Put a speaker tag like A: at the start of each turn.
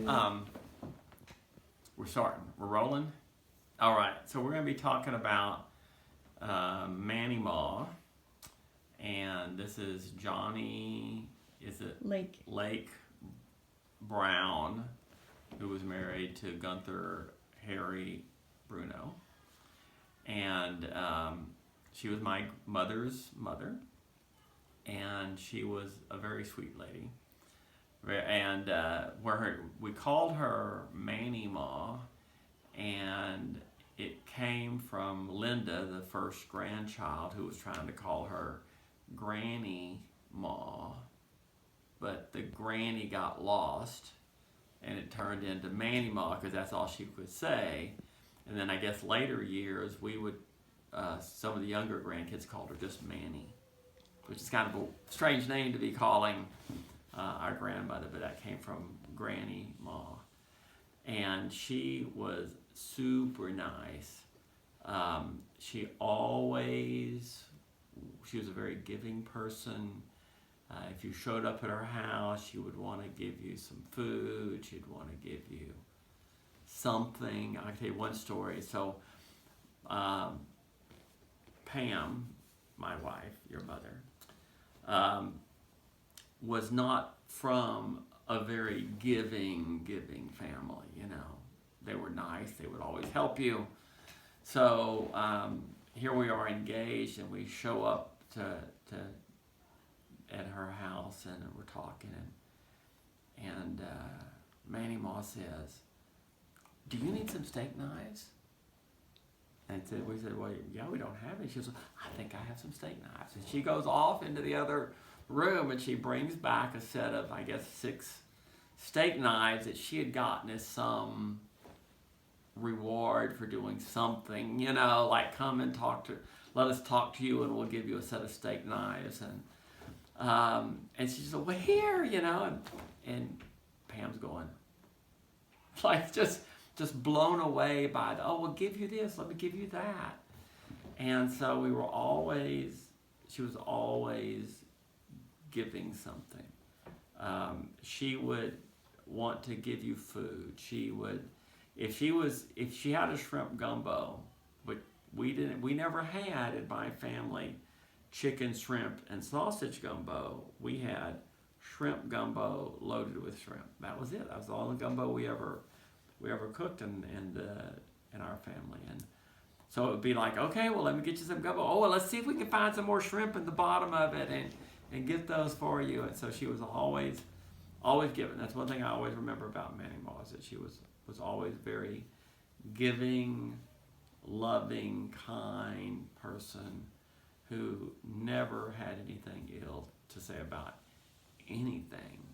A: Um, we're starting. We're rolling. All right. So we're going to be talking about Manie Ma, and this is Johnny. Is it Lake Brown, who was married to Gunther Harry Bruno, and she was my mother's mother, and she was a very sweet lady. And we called her Manie Ma, and it came from Linda, the first grandchild, who was trying to call her Granny Ma, but the granny got lost, and it turned into Manie Ma because that's all she could say. And then I guess later years we would, some of the younger grandkids called her just Manie, which is kind of a strange name to be calling our grandmother, but that came from Granny Ma. And she was super nice. She was a very giving person. If you showed up at her house, she would want to give you some food. She'd want to give you something. I'll tell you one story. So Pam, my wife, your mother, was not from a very giving family, you know. They were nice, they would always help you. So here we are engaged, and we show up at her house, and we're talking, and Manie Ma says, "Do you need some steak knives?" And we said, "Well, yeah, we don't have any." She goes, "I think I have some steak knives." And she goes off into the other room, and she brings back a set of, I guess, 6 steak knives that she had gotten as some reward for doing something, you know, like come and let us talk to you, and we'll give you a set of steak knives. And she said, "Well, here, you know," and Pam's going, like, just blown away by "Oh, we'll give you this, let me give you that." And so she was always giving something. She would want to give you food. She would, if she had a shrimp gumbo, but we never had in my family chicken, shrimp, and sausage gumbo. We had shrimp gumbo loaded with shrimp. That was it. That was the only gumbo we ever cooked in our family. And so it would be like, "Okay, well, let me get you some gumbo. Oh, well, let's see if we can find some more shrimp in the bottom of it and get those for you." And so she was always giving. That's one thing I always remember about Manie Ma, is that she was always very giving, loving, kind person who never had anything ill to say about anything.